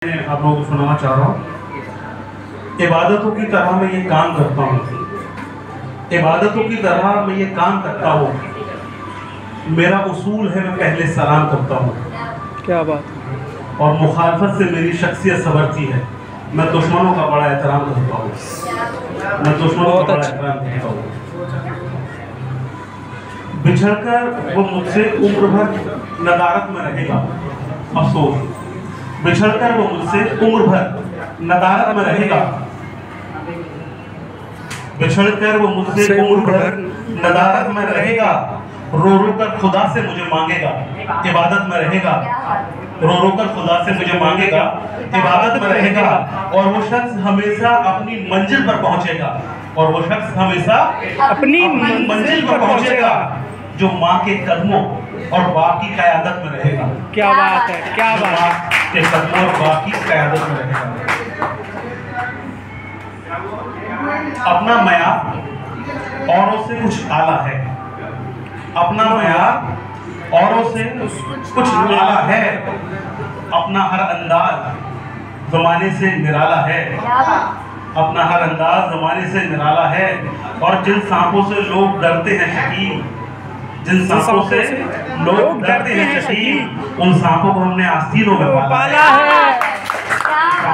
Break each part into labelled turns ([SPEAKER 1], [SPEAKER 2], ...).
[SPEAKER 1] आप लोगों को सुनाना चाह रहा हूँ। इबादतों की तरह मैं ये काम करता हूँ, इबादतों की तरह मैं ये काम करता हूँ। मेरा उसूल है मैं पहले सलाम करता हूँ।
[SPEAKER 2] क्या बात है।
[SPEAKER 1] और मुखालफत से मेरी शख्सियत संवरती है। मैं दुश्मनों का बड़ा एहतराम करता हूँ, मैं दुश्मनों का बड़ा एहतराम करता हूँ। बिछड़कर वो मुझसे उम्र भर नदारत में रहेगा, अफसोस। बिछड़कर वो मुझसे उम्र भर नदारत में रहेगा, बिछड़कर वो मुझसे उम्र भर नदारत में रहेगा। रो रो कर खुदा से मुझे मांगेगा, इबादत में रहेगा। रो रो कर खुदा से मुझे मांगेगा, इबादत में रहेगा। और वो शख्स हमेशा अपनी मंजिल पर पहुंचेगा, और वो शख्स हमेशा अपनी मंजिल पर पहुंचेगा जो माँ के कदमों और बाप की क़यादत में रहेगा।
[SPEAKER 2] क्या बात है, क्या बात है।
[SPEAKER 1] के कदमों और बाप की क़यादत में रहेगा। अपना मयार औरों से कुछ आला है, अपना मयार औरों से कुछ आला है। अपना हर अंदाज ज़माने से निराला है, अपना हर अंदाज ज़माने से निराला है। और जिन सांपों से लोग डरते हैं शकील, जिन सांपों से लोग डरते हैं शकील, उन सांपों को हमने आस्तीनों में पाला
[SPEAKER 2] है।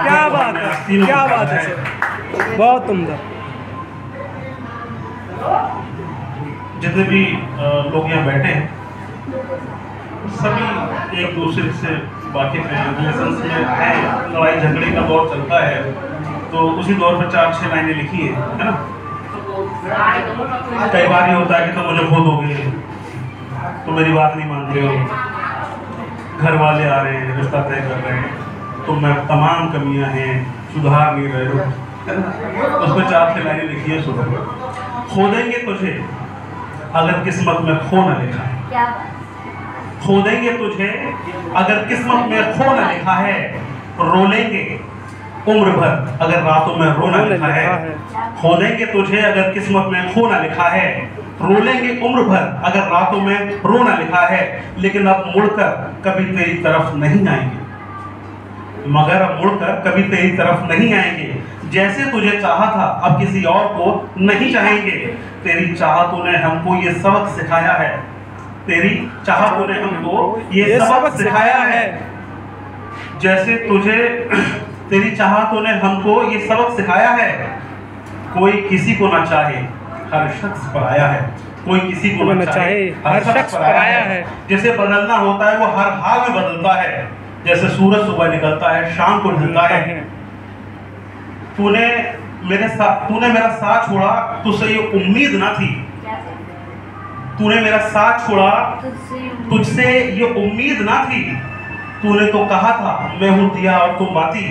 [SPEAKER 2] क्या बात है, क्या बात है, बहुत उम्दा।
[SPEAKER 1] जितने भी लोग यहाँ बैठे हैं सभी एक दूसरे से वाकिफ हैं, रिलेशंस में हैं। लड़ाई झगड़े का दौर चलता है, तो उसी दौर पर 4-6 लाइनें लिखी है ना। कई बार ये होता है कि तुम मुझे खो दोगे, तो मेरी बात नहीं मान रहे हो, घर वाले आ रहे हैं, रिश्ता तय कर रहे हैं, तुम में तमाम कमियां हैं, सुधार नहीं रहे हो। उसमें 4-6 लाइनें लिखी है, सुनो। खो देंगे तुझे अगर किस्मत में खो न लिखा है, खो देंगे तुझे अगर किस्मत में खो न लिखा है। रो लेंगे उम्र भर अगर रातों में रोना लिखा है। खो देंगे तुझे अगर किस्मत में खो न लिखा है। रो लेंगे उम्र भर अगर रातों में रोना लिखा है। लेकिन अब मुड़कर कभी तेरी तरफ नहीं आएंगे, मगर अब मुड़कर कभी तेरी तरफ नहीं आएंगे। जैसे तुझे चाहा था अब किसी और को नहीं चाहेंगे। तेरी चाहतों ने हमको ये सबक सिखाया है, तेरी चाहतों ने हमको ये सबक सिखाया है। जैसे तुझे तेरी चाहतों ने हमको ये सबक सिखाया है। कोई किसी को ना चाहे हर शख्स पराया है, कोई किसी को ना चाहे हर शख्स पराया है। जैसे बदलना होता है वो हर हाल में बदलता है। जैसे सूरज सुबह निकलता है शाम को ढलता है। तूने मेरा साथ छोड़ा, तुझसे ये उम्मीद ना थी। तूने मेरा साथ छोड़ा, तुझसे ये उम्मीद ना थी। तूने तो कहा था मैं हूं दिया और तुम बाती,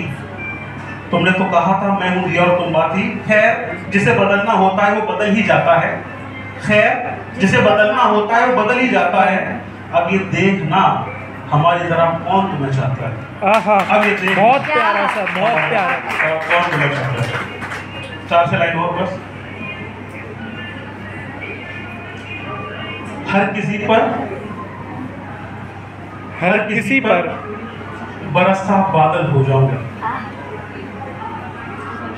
[SPEAKER 1] तुमने तो कहा था मैं हूं दिया और तुम बाती। खैर जिसे बदलना होता है वो बदल ही जाता है, खैर जिसे बदलना होता है वो बदल ही जाता है। अब ये देखना हमारी तरह कौन तुम्हें चाहता है। अब ये देख,
[SPEAKER 2] बहुत प्यारा सर, बहुत प्यारा।
[SPEAKER 1] कौन तुम्हें चाहता है। 4-6 लाइन और बस। हर किसी पर बरसता बादल हो जाऊंगा।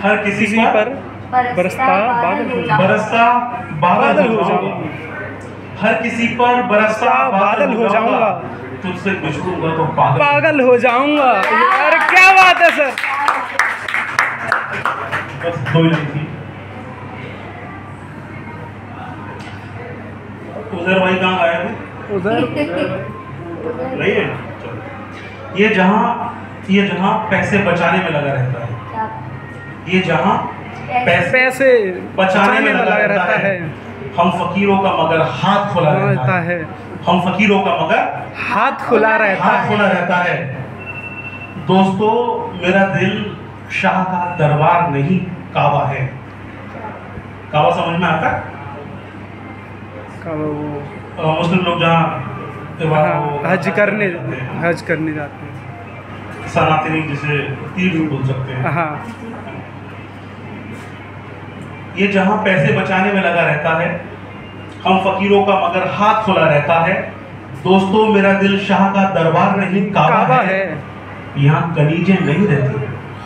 [SPEAKER 1] हर किसी पर
[SPEAKER 2] बरसता बादल हो जाऊंगा,
[SPEAKER 1] बरसता बादल हो जाऊंगा। हर किसी पर बरसता बादल हो जाऊंगा। तुझसे बिछड़ूंगा तो
[SPEAKER 2] पागल हो जाऊंगा। अरे क्या बात है सर।
[SPEAKER 1] बस 2 लाइन थी। उधर भाई कहाँ गाया है?
[SPEAKER 2] उधर
[SPEAKER 1] नहीं है। ये जहाँ पैसे बचाने में लगा रहता है, ये जहाँ पैसे बचाने में लगा रहता है। हम फकीरों का मगर हाथ खुला रहता है। हम फकीरों का मगर
[SPEAKER 2] हाथ खुला रहता
[SPEAKER 1] है। दोस्तों मेरा दिल शाह का दरबार नहीं काबा है। काबा समझ में आता है? मुस्लिम लोग जहाँ
[SPEAKER 2] हज करने जाते हैं,
[SPEAKER 1] सनातनी जिसे तीर्थ बोल सकते हैं।
[SPEAKER 2] हाँ।
[SPEAKER 1] ये जहाँ पैसे बचाने में लगा रहता है, हम फकीरों का मगर हाथ खुला रहता है। दोस्तों मेरा दिल शाह का दरबार नहीं काबा है। यहाँ कनीजें नहीं रहती,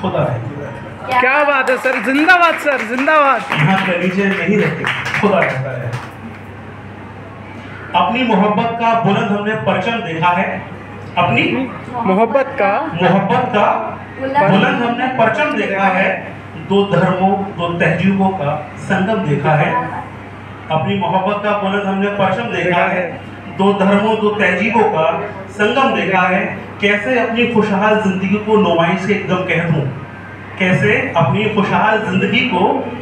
[SPEAKER 1] खुदा रहती है।
[SPEAKER 2] क्या बात है सर, जिंदाबाद सर, जिंदाबाद।
[SPEAKER 1] यहाँ कनीजें नहीं रहती, खुदा रहता है। अपनी मोहब्बत का बुलंद हमने परचम देखा है, अपनी
[SPEAKER 2] मोहब्बत का
[SPEAKER 1] बुलंद हमने परचम देखा है, दो धर्मों दो तहजीबों का संगम देखा है। अपनी मोहब्बत का बुलंद हमने परचम देखा है, दो धर्मों दो तहजीबों का संगम देखा है। कैसे अपनी खुशहाल जिंदगी को नुमाइश से एकदम कह दूं, कैसे अपनी खुशहाल जिंदगी को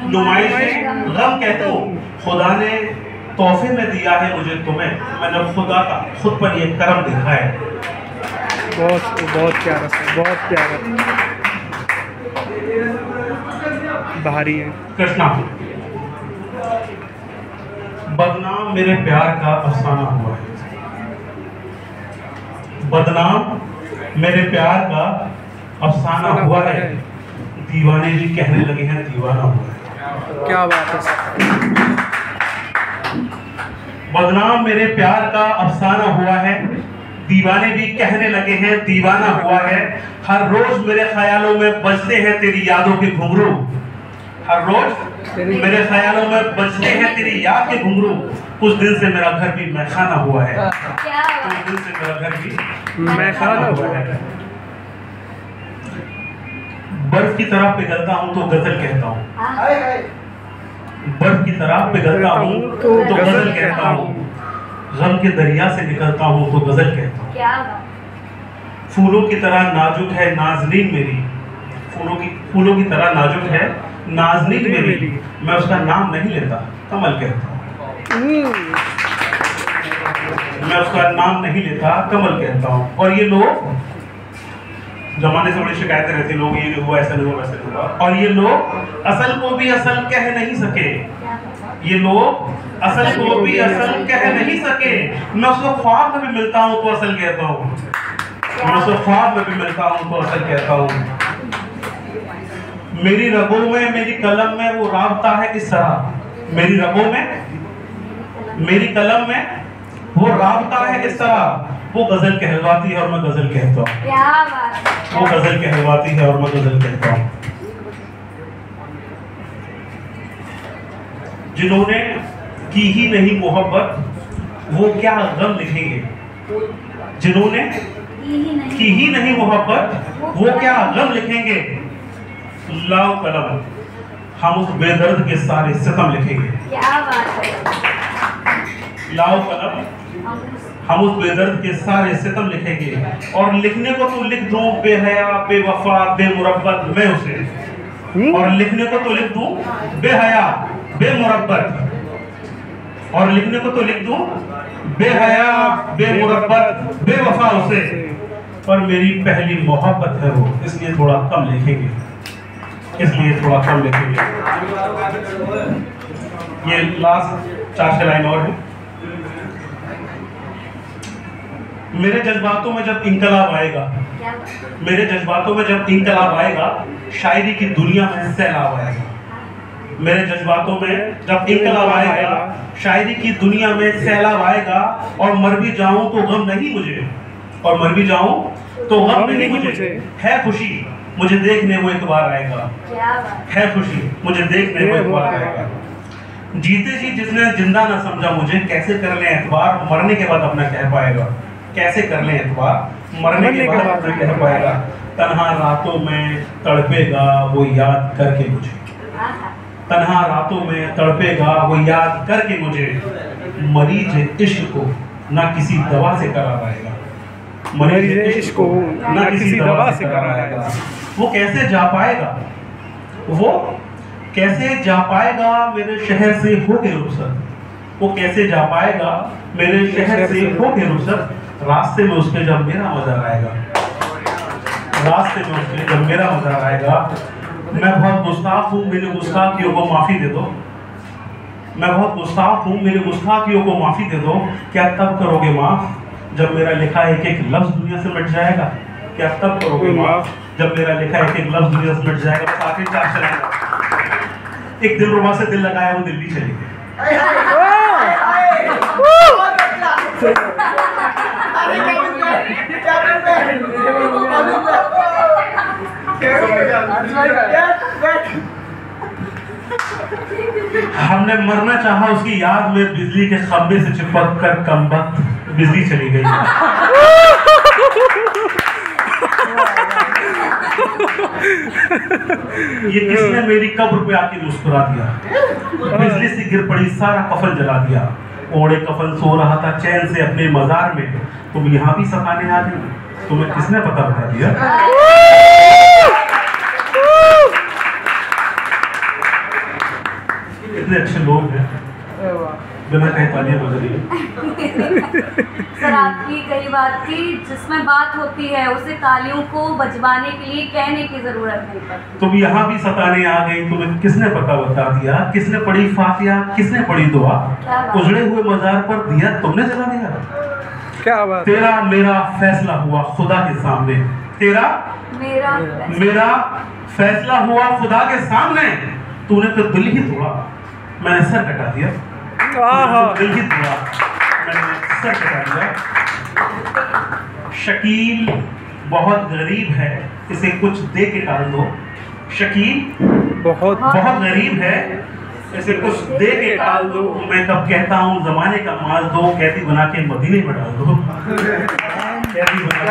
[SPEAKER 1] नुमाइश से गम कह दूं। खुदा ने तोहफे में दिया है मुझे तुम्हें, मैंने खुदा का खुद पर ये करम देखा है।
[SPEAKER 2] बहुत प्यारा सर, बहुत प्यारा, भारी है।
[SPEAKER 1] कृष्णा, बदनाम मेरे प्यार का अफसाना हुआ है, बदनाम मेरे प्यार का अफसाना हुआ है, दीवाने भी कहने लगे हैं दीवाना हुआ है।
[SPEAKER 2] क्या बात है सर।
[SPEAKER 1] बदनाम मेरे प्यार का अफसाना हुआ है, दीवाने भी कहने लगे हैं दीवाना हुआ है। हर रोज मेरे ख्यालों में बजते हैं तेरी यादों के घुंघरू, हर रोज मेरे ख्यालों में बजते हैं तेरी याद के घुंघरू। कुछ दिन से मेरा घर भी मैखाना हुआ है, कुछ दिन से मेरा घर भी मैखाना हुआ है। बर्फ की तरह पिघलता हूँ तो गजल कहता हूँ, बर्फ की तरह पिघलता हूँ तो गजल कहता हूँ। गम के दरिया से निकलता हूँ तो गजल कहता हूँ। फूलों की तरह नाजुक है नाज़नीन मेरी, फूलों की तरह नाजुक है नाज़नीन मेरी। मैं उसका नाम नहीं लेता कमल कहता हूँ, मैं उसका नाम नहीं लेता कमल कहता हूँ। और ये लोग जमाने से बड़ी शिकायतें रहती, लोग ये नहीं हुआ ऐसा नहीं हुआ वैसा नहीं हुआ। और ये लोग असल को भी असल कह नहीं सके, ये लोग असल को भी असल कह नहीं सके। मैं उसको ख्वाब में भी मिलता हूँ तो असल कहता हूँ, मैं उसको ख्वाब में भी मिलता हूँ तो असल कहता हूँ। मेरी रगों में मेरी कलम में वो राबता है इस तरह, मेरी रगों में मेरी कलम में वो राबता है इस तरह। वो गजल कहलवाती है और मैं गजल कहता हूँ, वो गजल कहलवाती है और मैं गजल कहता हूँ। जिन्होंने की ही नहीं मोहब्बत वो क्या गम लिखेंगे, जिन्होंने की ही नहीं मोहब्बत वो क्या गम लिखेंगे। लाओ कलम हम उस बेदर्द के सारे सितम लिखेंगे, लाओ कलम हम उस बेदर्द के सारे सितम लिखेंगे। और लिखने को तो लिख दूं बेहया बेवफा बेमुरब्बत मैं उसे, और लिखने को तो लिख दूं बेहया बेमुरब्बत, और लिखने को तो लिख दूं बेहया बेमुरब्बत बेवफा उसे। पर मेरी पहली मोहब्बत है वो, इसलिए थोड़ा कम लिखेंगे, इसलिए थोड़ा कम लिखेंगे। ये लास्ट 4 लाइन और है। मेरे जज्बातों में जब इनकलाब आएगा, मेरे जज्बातों में जब इनकलाब आएगा, शायरी की दुनिया में सैलाब आएगा। मेरे जज्बातों में जब इनकलाब आएगा, शायरी की दुनिया में सैलाब आएगा। और मर भी जाऊं तो गम नहीं मुझे, और मर भी जाऊं तो गम नहीं मुझे। है खुशी मुझे देखने वो एक बार आएगा, है खुशी मुझे देखने वो एक बार आएगा। जीते जी जिसने जिंदा ना समझा मुझे, कैसे कर ले एतबार मरने के बाद अपना कह पाएगा, कैसे कर ले एतबार मरने के बाद अपना कह पाएगा। तन्हा रातों में तड़पेगा वो याद करके मुझे, तन्हा रातों में तड़पेगा वो याद करके मुझे। मरीज इश्क को ना किसी दवा से करा पाएगा, मरीज इश्क को ना किसी दवा से करा पाएगा। वो कैसे जा पाएगा, वो कैसे जा पाएगा मेरे शहर से होके रुखसत, वो कैसे जा पाएगा मेरे शहर से होके रुखसत। रास्ते में उसके जब मेरा मज़ा आएगा, रास्ते में उसके जब मेरा मज़ा आएगा। मैं बहुत गुस्ताख हूँ, मेरी गुस्ताखियों को माफ़ी दे दो, मैं बहुत गुस्ताख हूँ, मेरी गुस्ताखियों को माफ़ी दे दो। क्या तब करोगे माफ़ जब मेरा लिखा एक एक लफ्ज़ दुनिया से मिट जाएगा, क्या तब करोगे माफ़ जब मेरा लिखा एक एक लफ्ज़ दुनिया से मिट जाएगा। बस आखिरी 4 चलेगा। एक दिल रुबा से दिल लगाया वो दिल्ली चली गई। हमने मरना चाहा, उसकी याद में बिजली के खंभे से चिपक कर कमबख्त बिजली चली गई। ये किसने मेरी कब्र पे आके मुस्कुरा दिया, बिजली से गिर पड़ी, सारा कफन जला दिया। ओढ़े कफन सो रहा था चैन से अपने मजार में, तुम यहाँ भी सताने आ गई, तुम्हें किसने पता बता दिया? इतने अच्छे लोग हैं, बिना कहीं तालियां बज रही है।
[SPEAKER 3] सर आपकी कई बात थी, जिसमें बात होती है उसे तालियों को बजवाने के लिए कहने की जरूरत नहीं पड़ती।
[SPEAKER 1] तुम यहाँ भी सताने आ गई, तुम्हें किसने पता बता दिया? किसने पढ़ी फातिहा, किसने पढ़ी दुआ? उजड़े हुए मजार पर दिया तुमने जला दिया।
[SPEAKER 2] क्या बात।
[SPEAKER 1] तेरा मेरा फैसला हुआ खुदा के सामने, तेरा मेरा फैसला हुआ खुदा के सामने। तूने तो दिल ही तोड़ा, मैंने सर कटा दिया। दिल ही तोड़ा, मैंने सर कटा दिया। शकील बहुत गरीब है, इसे कुछ दे के टाल दो। शकील बहुत गरीब है, इसे कुछ दे के टाल दो। मैं कब कहता हूँ जमाने का माल दो, कैदी बना के मदीने में डाल दो। कैदी बना